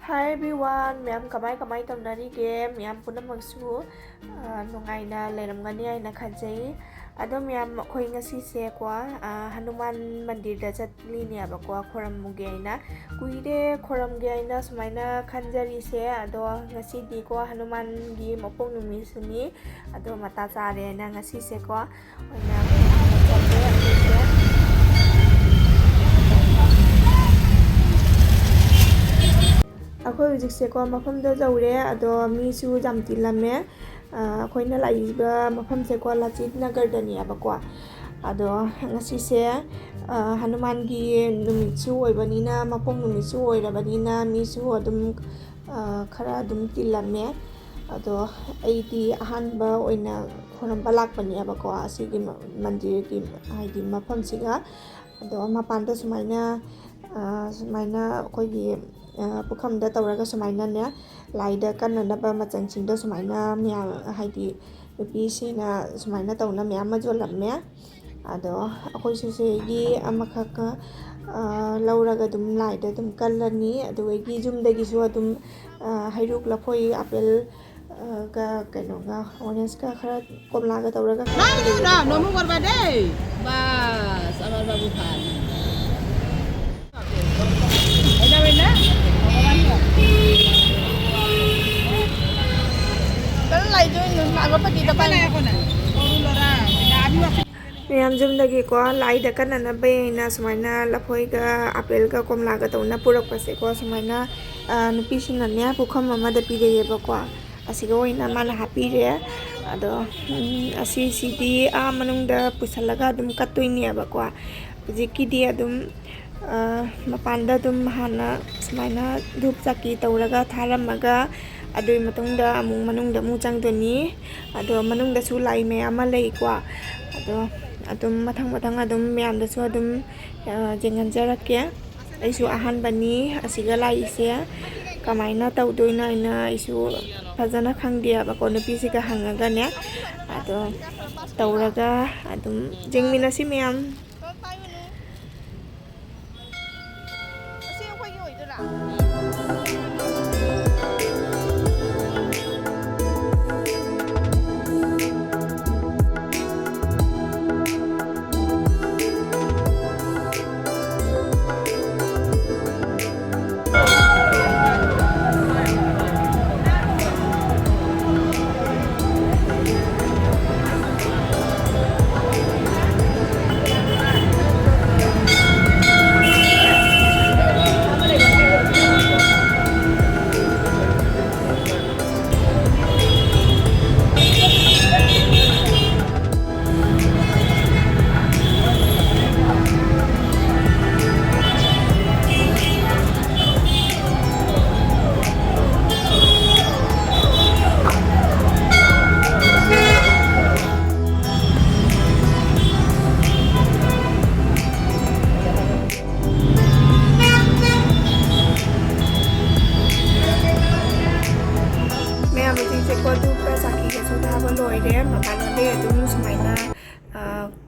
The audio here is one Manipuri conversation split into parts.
Hi everyone, ma'am kamay tamnarige ma'am punamagsu nungaina leramgani aina khanjai ado ma'am khoi ngasi se kwa Hanuman Mandir da chatlini aba kwa khorammuge aina kuire khoramge aina sumaina khanjari se ado ngasi di kwa Hanuman gi mapong numi suni ado mata chare aina ngasi se kwa oina अखोई हुजिकसे को मफम द जौरे अदो मीसु जामतिलमे अखोइना लाइबा मफम से को लचित नगर दनी अबको अदो ngasiसे हनुमान गी नुमिसु ओइबनिना मफम नुमिसु ओइरबनिना मीसु अदुम खरा अदुम तिलमे अदो एदी अहानबा ओइना खोरंबा लाकपनि अबको असिगी मंदिर की हाइदि मफम सिगा अदो मपानदा सुमाइना अखोइगी पुखमदा तौरगा सुमाइनाने लाइदा कन्ननबा मचंगसिंगदो सुमाइना मिया हाइदि नुपीसिना सुमाइना तौना मिया मजोलम्मे अदो अखोइसुसेगी अमखक लौरगा दुम लाइदा दुम कल्लनी अदुगी जुमदगिसु अदुम हैरुक लफोई आपेल गा कइनोगा ऑरेंज का खरा कोमलागा तौरगा ना नमु करबा दे बस आमार बाबू खान एना बेना मैम जुमदगी को लाइदा कन्नना बेना सुमाइना लफोइगा आपेलगा कोमलागा तौना पुरकपसे को सुमाइना नुपीसिनाने पुखम अमदा पिरेबको असिगा ओइना माना हापिरे अदो असिसिदि मनुंगदा पुसलगा दुम कत्तोइनेबको जिकिदि अदुम मपानदा दुम हाना सुमाइना धूप चाकी तौरगा थारमगा अदुई मतुंगदा अमुंग मनुंगदा मु चांगदोनी अदो मनुंगदासु लाई मयाम लैको अदो अदुम मथंग अदुम मयामदासु अदुम जेंगनजरके अइसु अहानबनी असिगा लाइसे कमाइना तौदोइना इना अइसु फजना खंगदियाबको नुपीसिगा हंगगाने अदो तौरगा अदुम जेंगमिनासि मयाम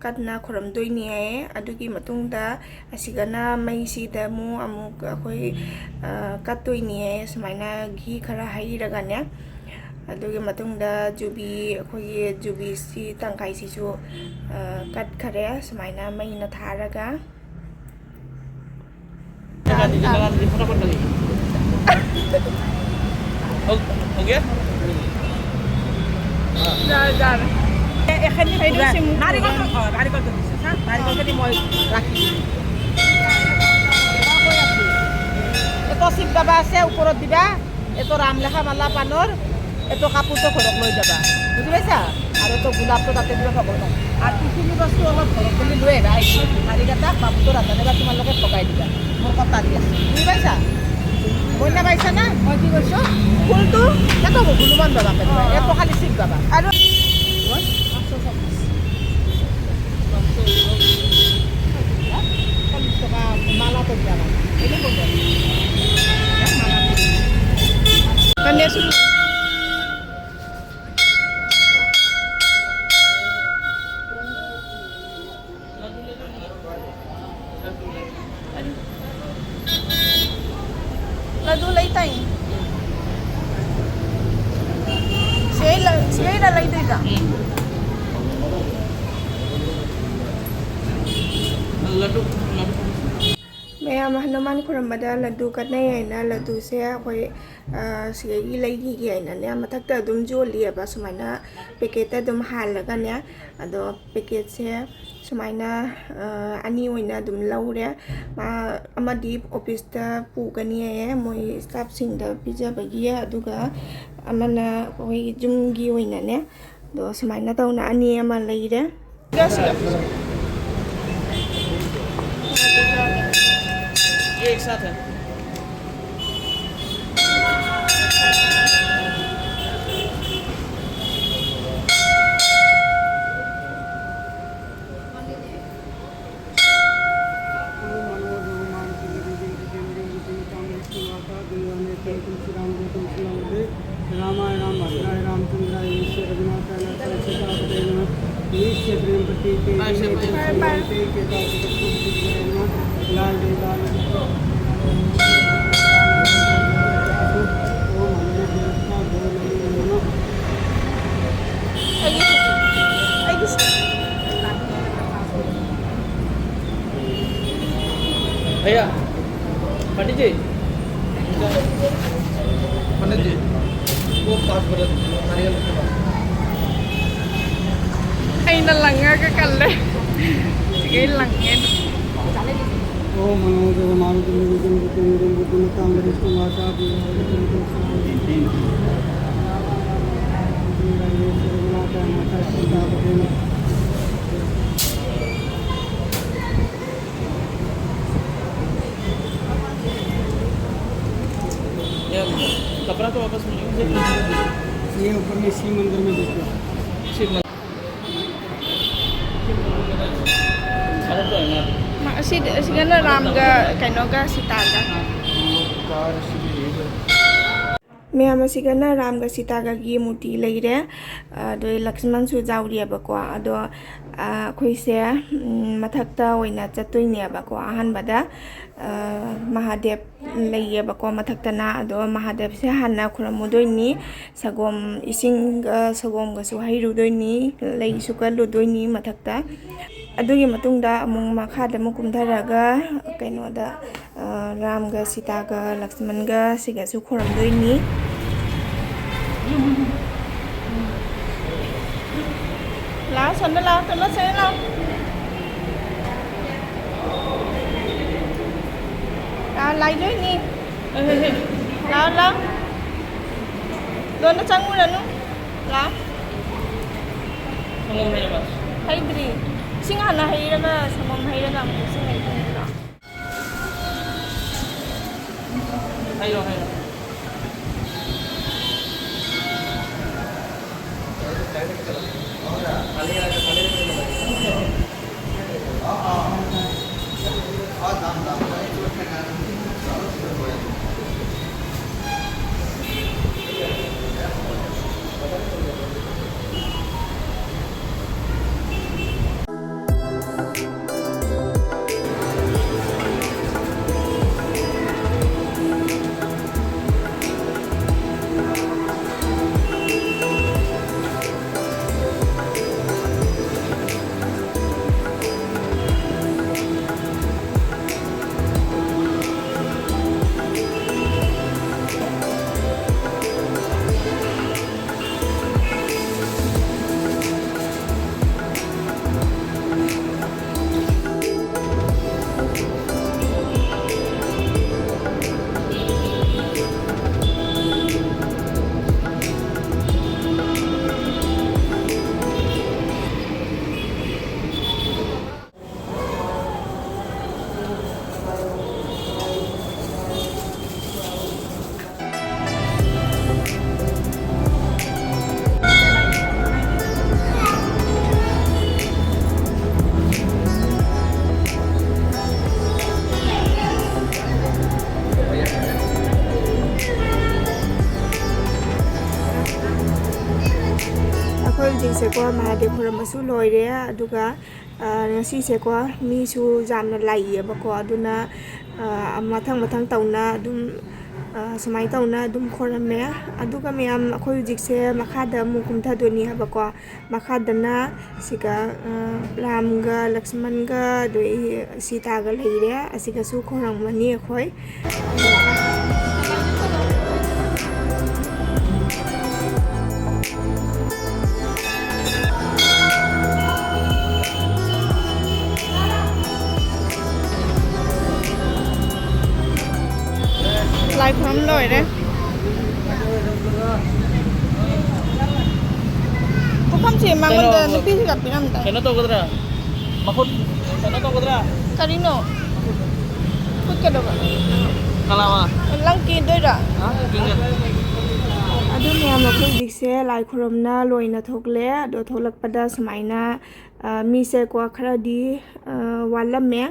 kadna khoramdoini ai adugi matungda asigana maisida mu amuk akhoi kattoini ai sumaina ghi khara hairagane adugi matungda jubi akhoi jubi si tangkai si su kat khare sumaina maina tharaga हो गया जा এখানে হেইটো সিম নাৰিকল নাৰিকল দিছে হা নাৰিকল দি মই ৰাখি কৈ আছো এটো সিপ দাবা আছে ওপৰত দিবা এটো ৰাম লেখা মালা পানৰ এটো কাপোৰটো ঘৰত লৈ যাবা বুজি পাইছা আৰু তো গোলাপটো তাতে দিব ভগৱান আৰু কিখিনি বস্তু অলপ ঘৰত বুলি লৈ আহিবা নাৰিকটা বাবুটো ৰান্ধনে বা তোমালোকে পকাই দিবা মোৰ কথা দি আছে বুজি পাইছা বন্যা পাইছা না মই কি কৈছো ফুলটো এটো হনুমান বাবা এটো খালি সিপ দাবা আৰু malah terjalan. Ini boleh. Ya malah. Kan dia suruh. Ladu lay tay Sila là lấy đây đó. Ladu. Maya Hanuman khurammure ladu kanai na ladu se khoi sigi lai gi ai na ne mathakta dum joli ba sumaina packet ta dum halaga ne ado packet se sumaina ani oina dum laure ma amadi office ta pugani e moi staff sing da pija bagi aduga amana khoi jum gi oina ne do sumaina tauna ani ama leire ये एक साथ है रामायण राम भद्राय रामचंद्राय लाल भैया पंडित जी वो पास बरस नारियल Ay nalanga ka kala. Sige lang yan. ओ मनोज मारुति निजं बुद्धं बुद्धं ताम्रस्थं वाचापि कपड़ा तो वापस मिलेगा ये ऊपर में शिव मंदिर में देखो शिव मंदिर अरे तो है ना Sigana ramga kainoga sitaga. Maya sigana ramga sitaga gi muti leire do Lakshman su jauri abako ado khoise mathakta oina chatoine abako ahan bada Mahadev leiye bako mathakta na ado Mahadev se hanna khuramudoini sagom ising sagom ga su hairudoini lei sukaludoini mathakta adugi matungda amung makhada mu kumtharaga kainoda Ramga Sitaga Lakshmanga siga su khoramdoini la sonda la to la se la lai doi ni la don na changu la no la ngom hai bas hai dri sing hana hai raga samam hai raga mu sing hai la hai ro se ko Mahadev khuramasu loire aduga ngasi se ko mi su jamna lai ba ko aduna mathang tauna dum ꯁꯨꯃꯥꯏꯅ ꯇꯧꯅ ꯑꯗꯨꯝ ꯈꯣꯏꯔꯝꯃꯦ ꯑꯗꯨꯒ ꯃꯌꯥꯝ ꯑꯩꯈꯣꯏ ꯍꯧꯖꯤꯛꯁꯦ ꯃꯈꯥꯗ ꯑꯃꯨꯛ ꯀꯨꯝꯊꯗꯣꯏꯅꯤ ꯍꯥꯏꯕꯀꯣ ꯃꯈꯥꯗꯅ ꯁꯤꯒ ꯔꯥꯝꯒ ꯂꯛꯁꯃꯟꯒ ꯑꯗꯩ ꯁꯤꯇꯥꯒ ꯂꯩꯔꯦ ꯑꯁꯤꯒꯁꯨ ꯈꯣꯏꯔꯝꯒꯅꯤ ꯑꯩꯈꯣꯏ ꯂꯥꯏ ꯈꯨꯔꯨꯝ ꯂꯣꯏꯔꯦ ꯄꯨꯈꯝꯁꯦ ꯃꯉꯣꯟꯗ ꯅꯨꯄꯤꯁꯤꯒ ꯄꯤꯔꯝꯗꯥꯏ Kena to kodra. Makut. Kena to kodra. ꯀꯔꯤꯅꯣ ꯐꯨꯠꯀꯗꯕ Kalawa. ꯂꯪ ꯀꯤꯗꯣꯏꯔꯥ Ha? Kinga. ꯑꯗꯨ ꯃꯌꯥꯝ ꯑꯩꯈꯣꯏ ꯍꯧꯖꯤꯛꯁꯦ ꯂꯥꯏ ꯈꯨꯔꯨꯝꯅ ꯂꯣꯏꯅ ꯊꯣꯛꯂꯦ ꯑꯗꯣ ꯊꯣꯛꯂꯛꯄꯗ ꯁꯨꯃꯥꯏꯅ ꯃꯤꯁꯦꯀꯣ ꯈꯔꯗꯤ ꯋꯥꯠꯂꯝꯃꯦ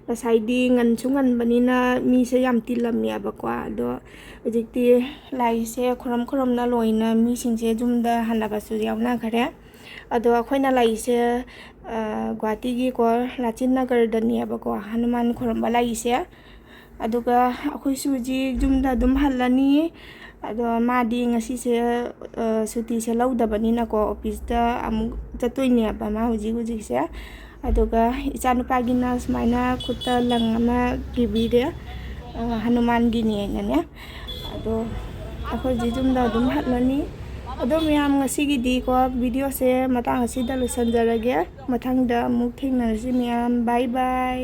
ꯉꯁꯥꯏꯗꯤ ꯉꯟꯁꯨ ꯉꯟꯕꯅꯤꯅ ꯃꯤꯁꯦ ꯌꯥꯝ ꯇꯤꯜꯂꯝꯃꯦꯕꯀꯣ ꯑꯗꯣ ꯍꯧꯖꯤꯛꯇꯤ ꯂꯥꯏꯁꯦ ꯈꯨꯔꯨꯝꯅ ꯂꯣꯏꯅ ꯃꯤꯁꯤꯡꯁꯦ ꯌꯨꯝꯗ ꯍꯟꯅꯕꯁꯨ ꯌꯥꯎꯅꯈ꯭ꯔꯦ ꯑꯗꯣ ꯑꯩꯈꯣꯏꯅ ꯂꯩꯁꯦ ꯒꯨꯋꯥꯍꯥꯇꯤꯒꯤꯀꯣ ꯂꯥꯆꯤꯠ ꯅꯒꯔꯗꯅꯦꯕꯀꯣ ꯍꯅꯨꯃꯥꯟ ꯈꯨꯔꯨꯝꯕ ꯂꯩꯁꯦ ꯑꯗꯨꯒ ꯑꯩꯈꯣꯏꯁꯨ ꯍꯧꯖꯤꯛ ꯌꯨꯝꯗ ꯑꯗꯨꯝ ꯍꯜꯂꯅꯤ ꯑꯗꯣ ꯃꯥꯗꯤ ꯉꯁꯤꯁꯦ ꯁꯨꯇꯤꯁꯦ ꯂꯧꯗꯕꯅꯤꯅꯀꯣ ꯑꯣꯐꯤꯁꯇ ꯑꯃꯨꯛ ꯆꯠꯇꯣꯏꯅꯦꯕ ꯃꯥ ꯍꯧꯖꯤꯛꯁꯦ ꯑꯗꯨꯒ ꯏꯆꯥꯅꯨꯄꯥꯒꯤꯅ ꯁꯨꯃꯥꯏꯅ ꯈꯨꯠꯇ ꯂꯪ ꯑꯃ ꯀꯤꯕꯤꯔꯦ ꯍꯅꯨꯃꯥꯟꯒꯤꯅꯦꯅꯅꯦ ꯑꯗꯣ ꯑꯩꯈꯣꯏ ꯍꯧꯖꯤꯛ ꯌꯨꯝꯗ ꯑꯗꯨꯝ ꯍꯜꯂꯅꯤ ꯑꯗꯣ ꯃꯌꯥꯝ ꯉꯁꯤꯒꯤꯗꯤꯀꯣ ꯚꯤꯗꯤꯑꯣꯁꯦ ꯃꯇꯥꯡ ꯑꯁꯤꯗ ꯂꯣꯏꯁꯤꯟꯖꯔꯒꯦ ꯃꯊꯪꯗ ꯑꯃꯨꯛ ꯊꯦꯡꯅꯔꯁꯤ ꯃꯌꯥꯝ ꯕꯥꯏ ꯕꯥꯏ